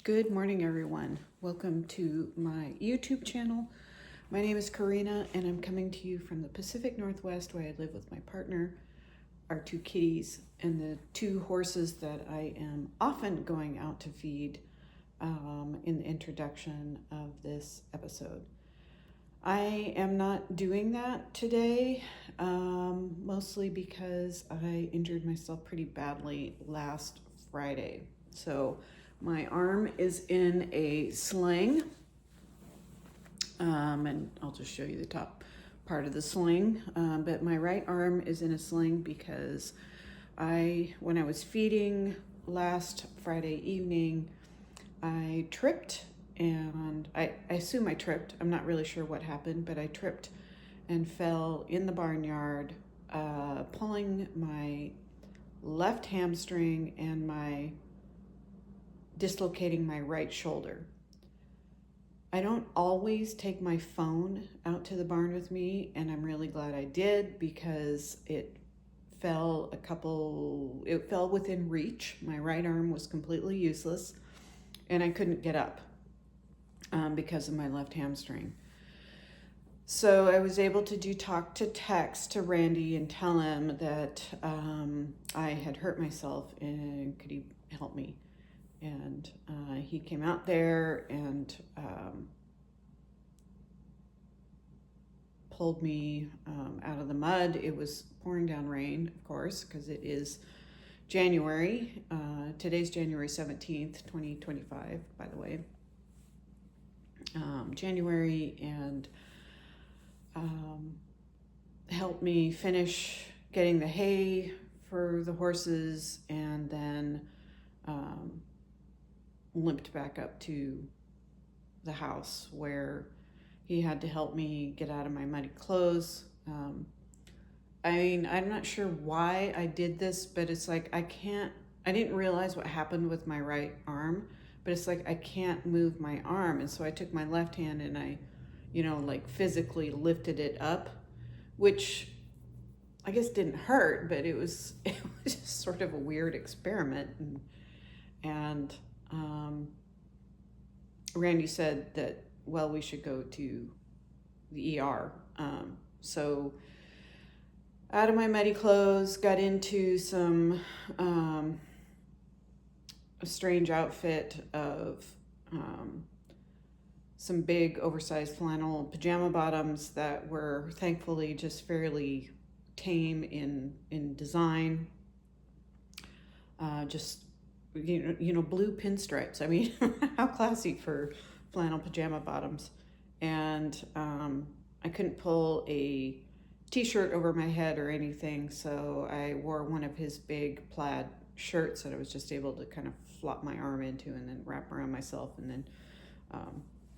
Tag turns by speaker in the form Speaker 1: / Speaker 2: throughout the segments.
Speaker 1: Good morning, everyone. Welcome to my YouTube channel. My name is Karina, and I'm coming to you from the Pacific Northwest, where I live with my partner, our two kitties, and the two horses that I am often going out to feed in the introduction of this episode. I am not doing that today, mostly because I injured myself pretty badly last Friday. So my arm is in a sling, and I'll just show you the top part of the sling, but my right arm is in a sling because when I was feeding last Friday evening, I tripped, and I assume I tripped. I'm not really sure what happened, but I tripped and fell in the barnyard, pulling my left hamstring and dislocating my right shoulder. I don't always take my phone out to the barn with me, and I'm really glad I did because it fell within reach. My right arm was completely useless, and I couldn't get up because of my left hamstring. So I was able to do talk to text to Randy and tell him that I had hurt myself and could he help me. And he came out there and pulled me out of the mud. It was pouring down rain, of course, because it is January. Today's January 17th, 2025, by the way. January, and helped me finish getting the hay for the horses, and then limped back up to the house where he had to help me get out of my muddy clothes. I'm not sure why I did this, but it's like I didn't realize what happened with my right arm, but it's like I can't move my arm. And so I took my left hand and I, physically lifted it up, which I guess didn't hurt, but it was just sort of a weird experiment. And Randy said that, well, we should go to the ER. So out of my muddy clothes, got into some a strange outfit of some big oversized flannel pajama bottoms that were thankfully just fairly tame in design. Just blue pinstripes. I mean, how classy for flannel pajama bottoms. And I couldn't pull a t-shirt over my head or anything, so I wore one of his big plaid shirts that I was just able to kind of flop my arm into and then wrap around myself, and then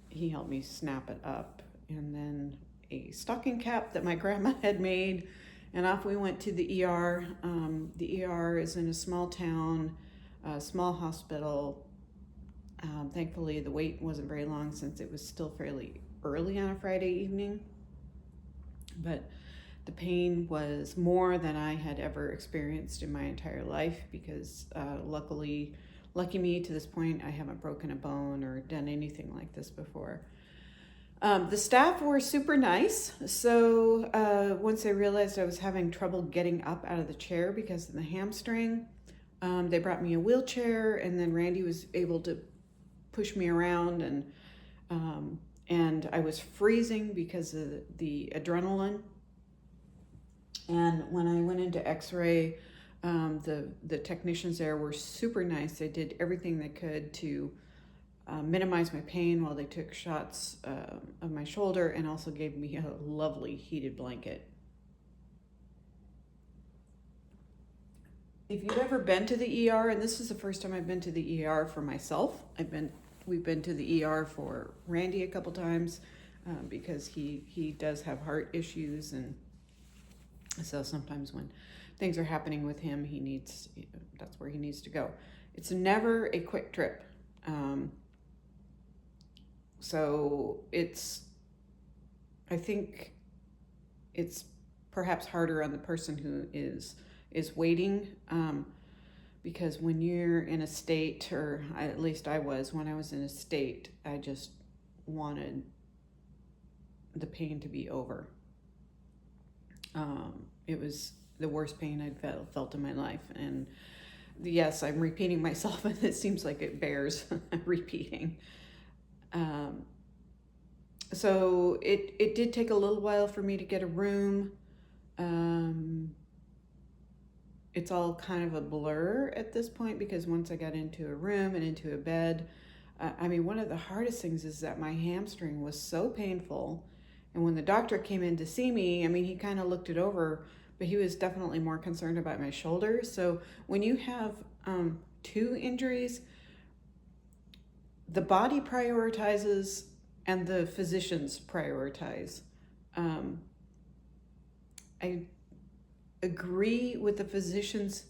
Speaker 1: he helped me snap it up, and then a stocking cap that my grandma had made, and off we went to the ER. The ER is in a small town, a small hospital. Thankfully, the wait wasn't very long since it was still fairly early on a Friday evening, but the pain was more than I had ever experienced in my entire life because lucky me, to this point, I haven't broken a bone or done anything like this before. The staff were super nice. So once they realized I was having trouble getting up out of the chair because of the hamstring, they brought me a wheelchair, and then Randy was able to push me around, and I was freezing because of the adrenaline. And when I went into x-ray, the technicians there were super nice. They did everything they could to minimize my pain while they took shots of my shoulder, and also gave me a lovely heated blanket. If you've ever been to the ER, and this is the first time I've been to the ER for myself, we've been to the ER for Randy a couple times because he does have heart issues, and so sometimes when things are happening with him, that's where he needs to go. It's never a quick trip. So I think it's perhaps harder on the person who is waiting. because when you're in a state, or at least I was, when I was in a state, I just wanted the pain to be over. It was the worst pain I'd felt in my life. And yes, I'm repeating myself, and it seems like it bears repeating. So it did take a little while for me to get a room. It's all kind of a blur at this point, because once I got into a room and into a bed, I mean, one of the hardest things is that my hamstring was so painful. And when the doctor came in to see me, I mean, he kind of looked it over, but he was definitely more concerned about my shoulder. So when you have 2 injuries, the body prioritizes and the physicians prioritize. I agree with the physician's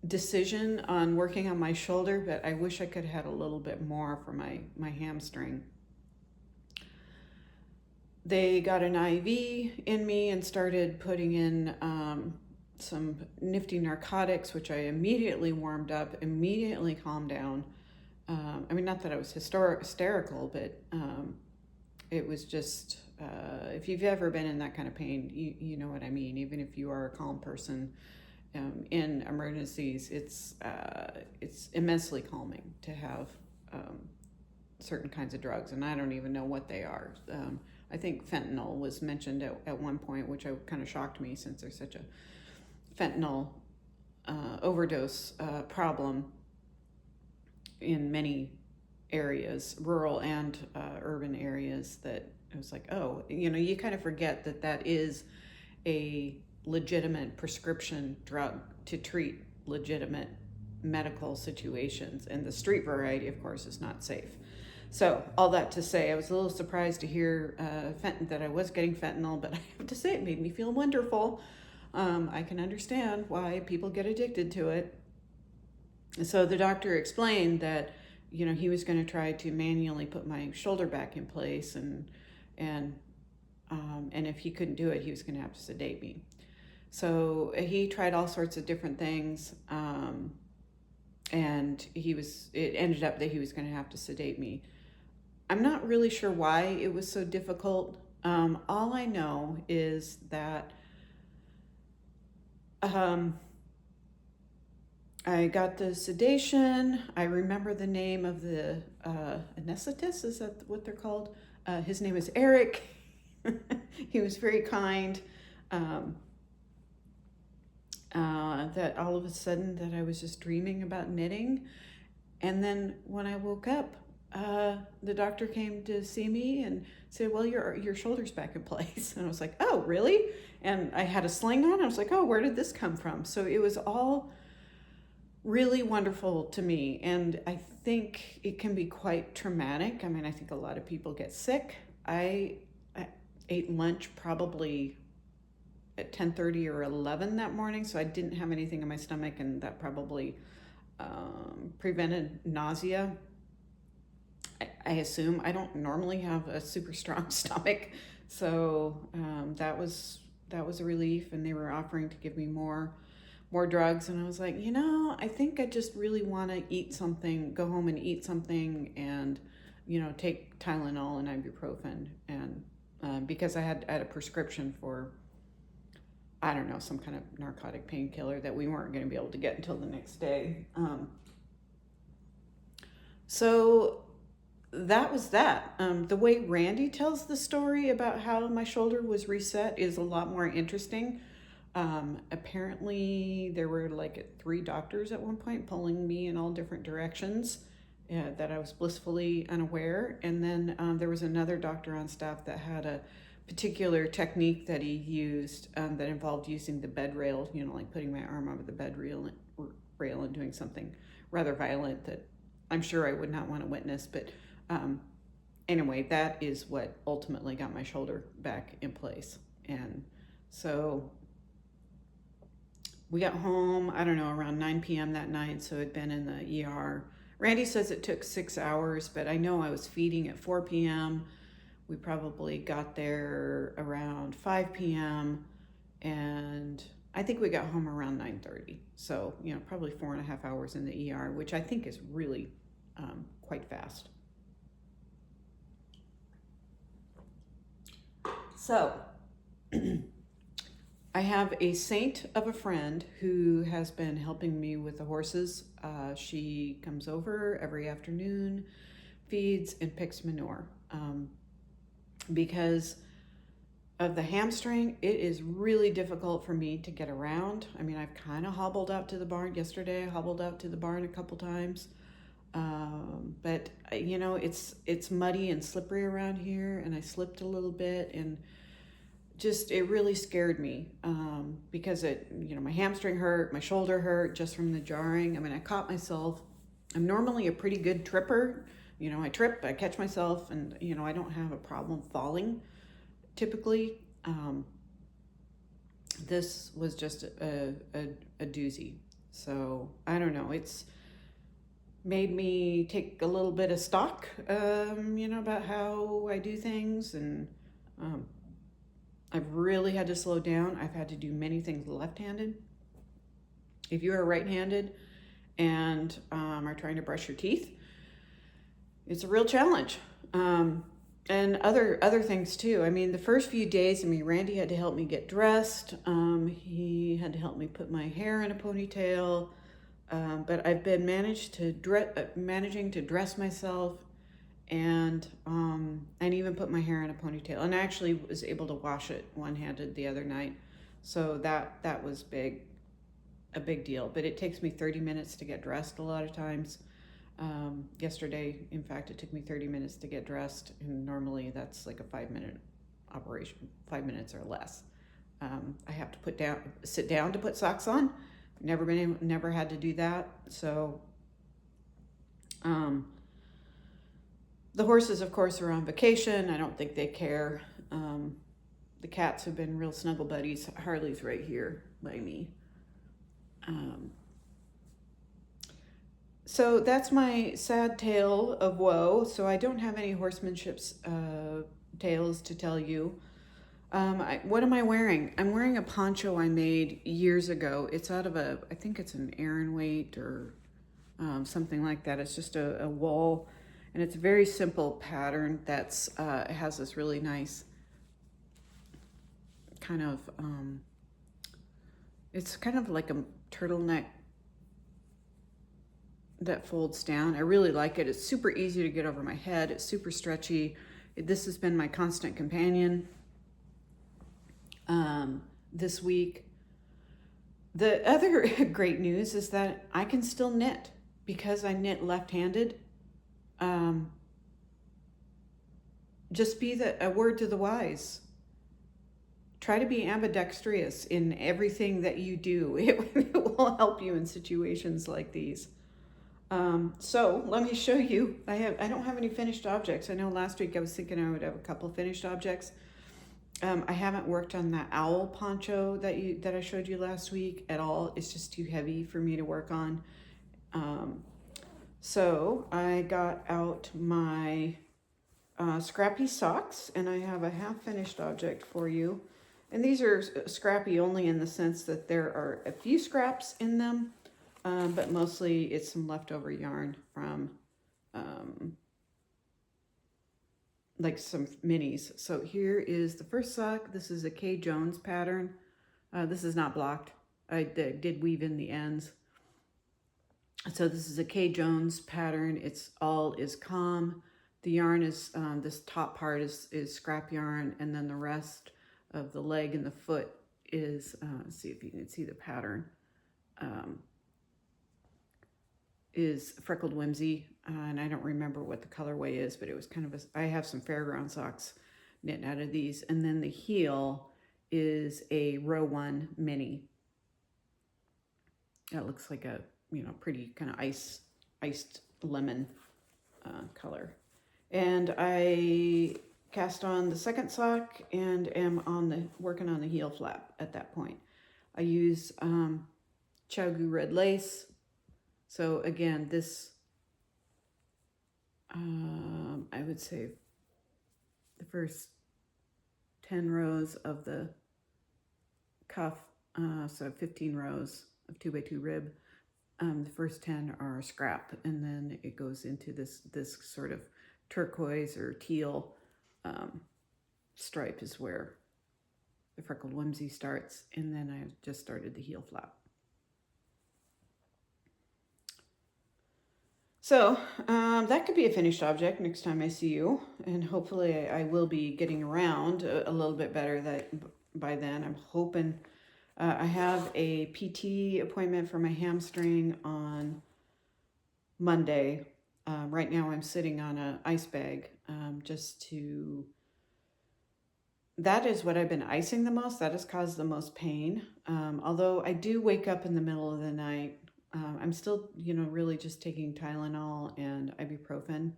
Speaker 1: decision on working on my shoulder, but I wish I could have had a little bit more for my hamstring. They got an IV in me and started putting in some nifty narcotics, which I immediately warmed up, immediately calmed down. I mean, not that I was hysterical, but it was just, if you've ever been in that kind of pain, you know what I mean. Even if you are a calm person in emergencies, it's immensely calming to have certain kinds of drugs, and I don't even know what they are. I think fentanyl was mentioned at one point, which kind of shocked me, since there's such a fentanyl overdose problem in many areas, rural and urban areas, that it was like, oh, you kind of forget that is a legitimate prescription drug to treat legitimate medical situations, and the street variety, of course, is not safe. So all that to say, I was a little surprised to hear that I was getting fentanyl, but I have to say it made me feel wonderful. I can understand why people get addicted to it. So the doctor explained that, he was going to try to manually put my shoulder back in place, and if he couldn't do it, he was going to have to sedate me. So he tried all sorts of different things, and it ended up that he was going to have to sedate me. I'm not really sure why it was so difficult. All I know is that I got the sedation. I remember the name of the anesthetist. Is that what they're called? His name is Eric. He was very kind. That all of a sudden that I was just dreaming about knitting. And then when I woke up, the doctor came to see me and said, well, your shoulder's back in place. And I was like, oh, really? And I had a sling on. I was like, oh, where did this come from? So it was all really wonderful to me. And I think it can be quite traumatic. I mean, I think a lot of people get sick. I ate lunch probably at 10:30 or 11 that morning, so I didn't have anything in my stomach, and that probably prevented nausea. I assume. I don't normally have a super strong stomach, so that was a relief. And they were offering to give me more drugs, and I was like, I think I just really want to eat something, go home and eat something, and take Tylenol and ibuprofen, and because I had a prescription for, I don't know, some kind of narcotic painkiller that we weren't going to be able to get until the next day. So that was that. The way Randy tells the story about how my shoulder was reset is a lot more interesting. Apparently there were like 3 doctors at one point pulling me in all different directions, that I was blissfully unaware. And then there was another doctor on staff that had a particular technique that he used that involved using the bed rail, like putting my arm over the bed rail and doing something rather violent that I'm sure I would not want to witness. But anyway, that is what ultimately got my shoulder back in place. And so we got home, I don't know, around 9 p.m. that night, so it'd been in the ER. Randy says it took 6 hours, but I know I was feeding at 4 p.m. We probably got there around 5 p.m. and I think we got home around 9:30. So, you know, probably 4.5 hours in the ER, which I think is really quite fast. So, I have a saint of a friend who has been helping me with the horses. She comes over every afternoon, feeds, and picks manure. Because of the hamstring, it is really difficult for me to get around. I mean, I've kind of hobbled out to the barn. Yesterday, I hobbled out to the barn a couple times. But, you know, it's muddy and slippery around here, and I slipped a little bit, and just it really scared me because my hamstring hurt, my shoulder hurt just from the jarring. I mean, I caught myself. I'm normally a pretty good tripper. You know, I trip, I catch myself, and you know, I don't have a problem falling typically. This was just a doozy. So I don't know. It's made me take a little bit of stock, about how I do things, and I've really had to slow down. I've had to do many things left-handed. If you are right-handed and are trying to brush your teeth, it's a real challenge. And other things too. I mean, the first few days, Randy had to help me get dressed. He had to help me put my hair in a ponytail. But I've been managing to dress myself and even put my hair in a ponytail. And I actually was able to wash it one-handed the other night. So that was a big deal. But it takes me 30 minutes to get dressed a lot of times. Yesterday, in fact, it took me 30 minutes to get dressed, and normally that's like a 5-minute operation, 5 minutes or less. I have to sit down to put socks on. Never had to do that. So, the horses, of course, are on vacation. I don't think they care. The cats have been real snuggle buddies. Harley's right here by me. So that's my sad tale of woe. So I don't have any horsemanship's tales to tell you. What am I wearing? I'm wearing a poncho I made years ago. It's out of I think it's an Aran weight or something like that. It's just a wool, and it's a very simple pattern that's it has this really nice kind of it's kind of like a turtleneck that folds down. I really like it. It's super easy to get over my head. It's super stretchy. This has been my constant companion this week. The other great news is that I can still knit because I knit left-handed. Just be a word to the wise. Try to be ambidextrous in everything that you do. It will help you in situations like these. So let me show you. I don't have any finished objects. I know last week I was thinking I would have a couple of finished objects. I haven't worked on that owl poncho that I showed you last week at all. It's just too heavy for me to work on. So I got out my Scrappy socks, and I have a half-finished object for you. And these are Scrappy only in the sense that there are a few scraps in them, but mostly it's some leftover yarn from like some minis. So here is the first sock. This is a K. Jones pattern. This is not blocked. I did weave in the ends. So this is a K. Jones pattern. It's all is calm. The yarn is, this top part is scrap yarn, and then the rest of the leg and the foot is, let's see if you can see the pattern, is Freckled Whimsey. And I don't remember what the colorway is, but it was kind of I have some fairground socks knitting out of these. And then the heel is a row 1 mini. That looks like a, pretty kind of iced lemon color. And I cast on the second sock and am working on the heel flap at that point. I use Chowgu red lace. So again, this, I would say the first 10 rows of the cuff So 15 rows of 2x2 rib. The first 10 are scrap, and then it goes into this sort of turquoise or teal stripe is where the Freckled Whimsey starts, and then I've just started the heel flap. So that could be a finished object next time I see you, and hopefully I will be getting around a little bit better by then. I'm hoping. I have a PT appointment for my hamstring on Monday. Right now I'm sitting on an ice bag that is what I've been icing the most. That has caused the most pain. Although I do wake up in the middle of the night. I'm still, really just taking Tylenol and ibuprofen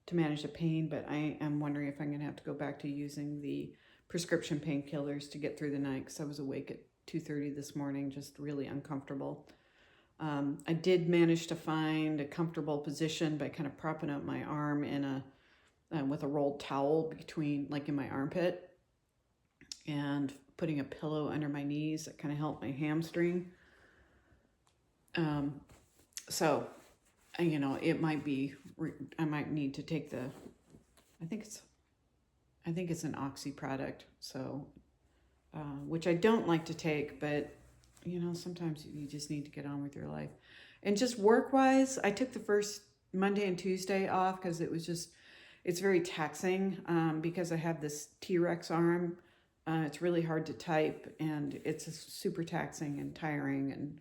Speaker 1: to manage the pain, but I am wondering if I'm going to have to go back to using the prescription painkillers to get through the night, because I was awake at 2:30 this morning, just really uncomfortable. I did manage to find a comfortable position by kind of propping up my arm with a rolled towel between, like in my armpit, and putting a pillow under my knees. That kind of helped my hamstring. So, it might be, I might need to take I think it's an Oxy product. So, which I don't like to take, but sometimes you just need to get on with your life. And just work-wise, I took the first Monday and Tuesday off because it's very taxing because I have this T-Rex arm. It's really hard to type, and it's super taxing and tiring.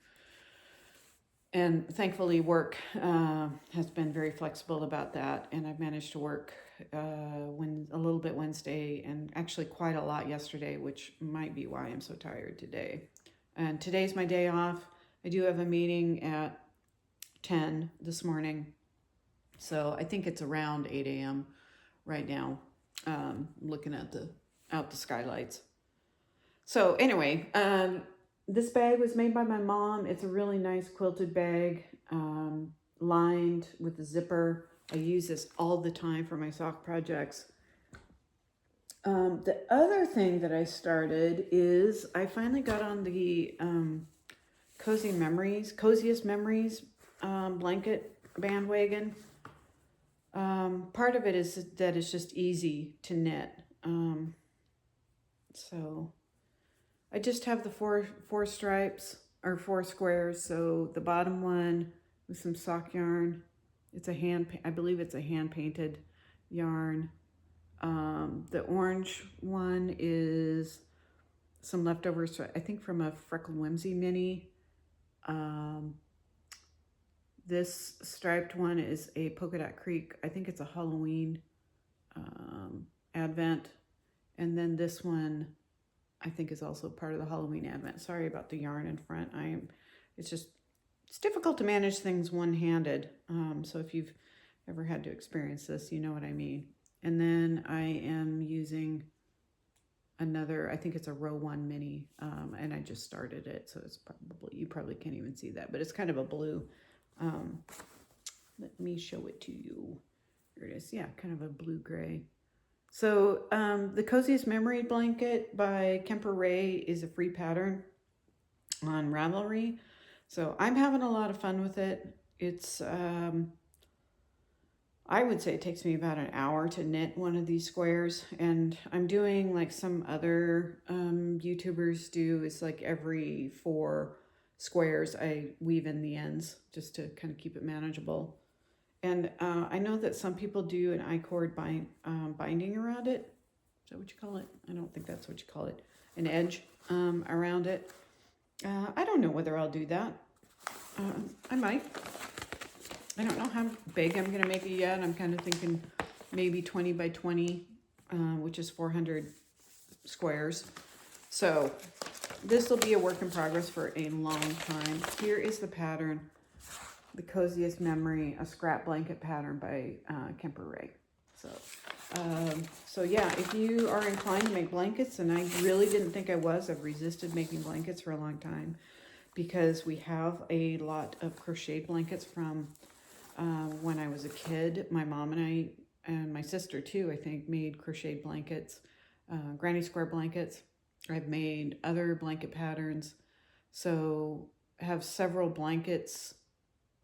Speaker 1: And thankfully work has been very flexible about that. And I've managed to work a little bit Wednesday and actually quite a lot yesterday, which might be why I'm so tired today. And today's my day off. I do have a meeting at 10 this morning. So I think it's around 8 a.m. right now, looking at out the skylights. So anyway, this bag was made by my mom. It's a really nice quilted bag, lined with a zipper. I use this all the time for my sock projects. The other thing that I started is I finally got on the Coziest Memories blanket bandwagon. Part of it is that it's just easy to knit. So I just have the four stripes or 4 squares. So the bottom one with some sock yarn. I believe it's a hand painted yarn. The orange one is some leftovers, I think, from a Freckled Whimsey mini. This striped one is a Polka Dot Creek. I think it's a Halloween advent. And then this one, I think, is also part of the Halloween advent. Sorry about the yarn in front. It's difficult to manage things one-handed. So if you've ever had to experience this, you know what I mean. And then I am using another, I think it's a row 1 mini, and I just started it, so you probably can't even see that, but it's kind of a blue. Let me show it to you. Here it is. Yeah, kind of a blue-gray. So the Coziest Memory blanket by Kemper Ray is a free pattern on Ravelry. So I'm having a lot of fun with it. It's I would say it takes me about an hour to knit one of these squares, and I'm doing like some other YouTubers do. It's like every 4 squares I weave in the ends just to kind of keep it manageable. And I know that some people do an I-cord binding around it. Is that what you call it? I don't think that's what you call it. An edge around it. I don't know whether I'll do that. I might. I don't know how big I'm going to make it yet. I'm kind of thinking maybe 20 by 20, which is 400 squares. So this will be a work in progress for a long time. Here is the pattern, the Coziest Memory, a scrap blanket pattern by Kemper Ray. So yeah, if you are inclined to make blankets, and I really didn't think I was, I've resisted making blankets for a long time because we have a lot of crocheted blankets from when I was a kid. My mom and I, and my sister too, I think, made crocheted blankets, granny square blankets. I've made other blanket patterns. So I have several blankets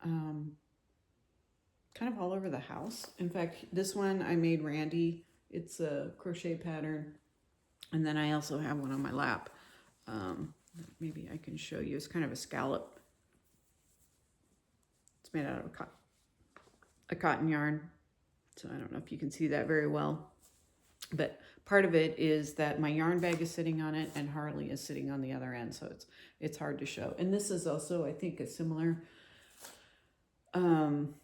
Speaker 1: kind of all over the house. In fact, this one I made Randy. It's a crochet pattern. And then I also have one on my lap. Maybe I can show you. It's kind of a scallop. It's made out of a cotton yarn. So I don't know if you can see that very well. But part of it is that my yarn bag is sitting on it and Harley is sitting on the other end. So it's hard to show. And this is also, I think, a similar kind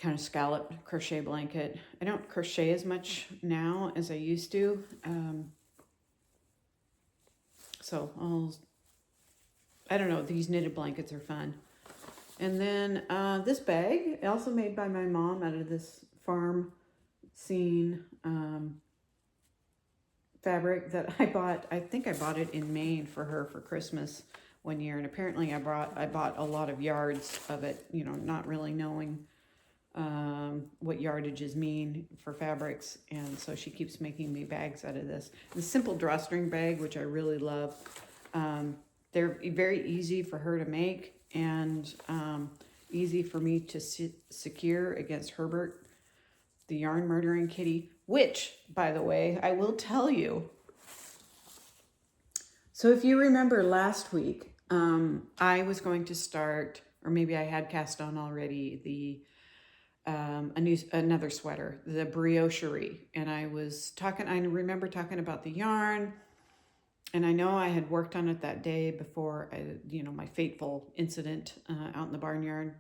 Speaker 1: of scalloped crochet blanket. I don't crochet as much now as I used to. So I don't know, these knitted blankets are fun. And then this bag, also made by my mom out of this farm scene fabric that I bought. I think I bought it in Maine for her for Christmas one year. And apparently I bought a lot of yards of it, you know, not really knowing what yardages mean for fabrics. And so she keeps making me bags out of this. The simple drawstring bag, which I really love. They're very easy for her to make and easy for me to secure against Herbert, the yarn murdering kitty, which, by the way, I will tell you. So if you remember last week, I was going to start, or maybe I had cast on already, another sweater, the Briocherie. And I remember talking about the yarn, and I know I had worked on it that day before my fateful incident out in the barnyard.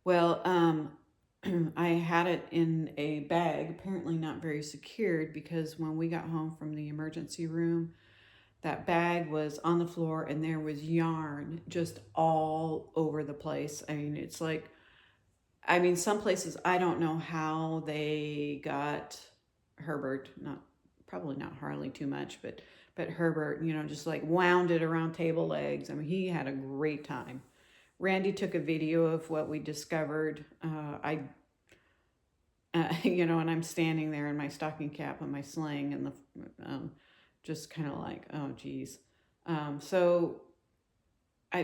Speaker 1: Well, I had it in a bag, apparently not very secured, because when we got home from the emergency room, that bag was on the floor and there was yarn just all over the place. I mean, it's like, some places I don't know how they got Herbert, probably not Harley too much, but Herbert, just like wound it around table legs. I mean, he had a great time. Randy took a video of what we discovered. And I'm standing there in my stocking cap and my sling and the just kind of like, oh geez.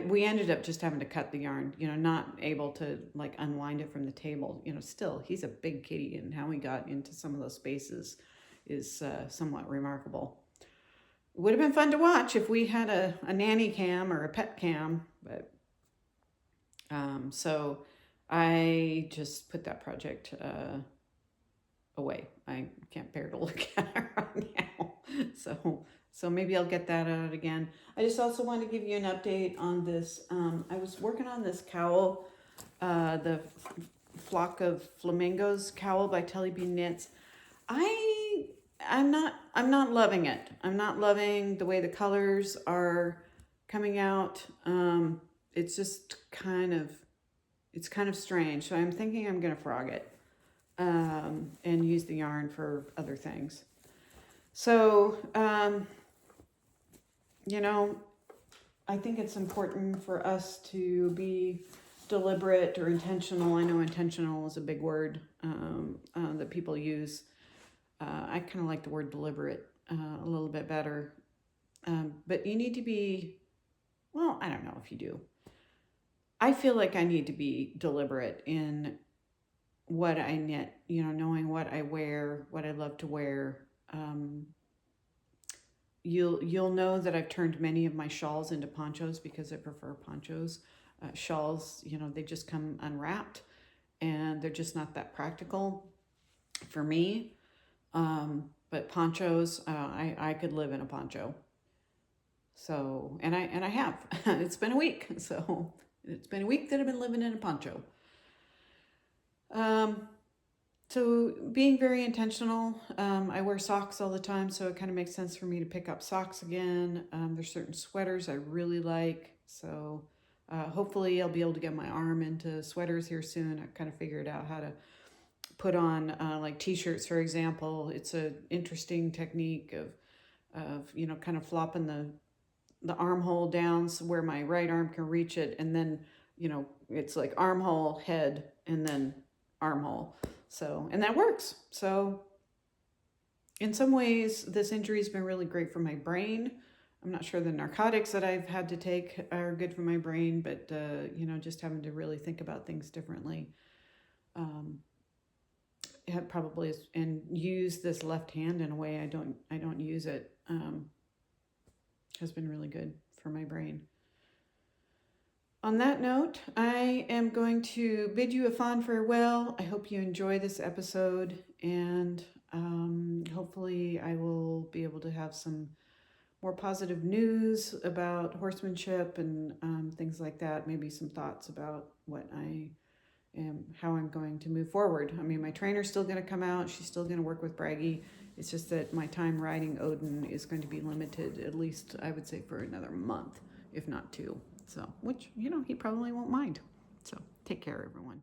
Speaker 1: We ended up just having to cut the yarn, not able to like unwind it from the table. Still, he's a big kitty, and how he got into some of those spaces is somewhat remarkable. It would have been fun to watch if we had a nanny cam or a pet cam, but so I just put that project away. I can't bear to look at it right now. So maybe I'll get that out again. I just also want to give you an update on this. I was working on this cowl, the Flock of Flamingos cowl by Tellybean Knits. I'm not loving it. I'm not loving the way the colors are coming out. It's just kind of strange. So I'm thinking I'm going to frog it and use the yarn for other things. So, I think it's important for us to be deliberate or intentional. I know intentional is a big word that people use. I kind of like the word deliberate a little bit better. But you need to be, well, I don't know if you do. I feel like I need to be deliberate in what I knit, knowing what I wear, what I love to wear. You'll know that I've turned many of my shawls into ponchos because I prefer ponchos. Shawls, they just come unwrapped and they're just not that practical for me. But ponchos, I could live in a poncho. So, and I have. It's been a week. So it's been a week that I've been living in a poncho. So being very intentional. I wear socks all the time, so it kind of makes sense for me to pick up socks again. There's certain sweaters I really like. So hopefully I'll be able to get my arm into sweaters here soon. I kind of figured out how to put on like t-shirts, for example. It's an interesting technique of kind of flopping the armhole down so where my right arm can reach it, and then it's like armhole, head, and then armhole. So, and that works. So in some ways, this injury's been really great for my brain. I'm not sure the narcotics that I've had to take are good for my brain, but you know, just having to really think about things differently. It probably is, and use this left hand in a way I don't use it. Has been really good for my brain. On that note, I am going to bid you a fond farewell. I hope you enjoy this episode, and hopefully I will be able to have some more positive news about horsemanship and things like that. Maybe some thoughts about what I am, how I'm going to move forward. I mean, my trainer's still going to come out. She's still going to work with Bragi. It's just that my time riding Odin is going to be limited, at least I would say for another month, if not 2. So, which, you know, he probably won't mind. So, take care, everyone.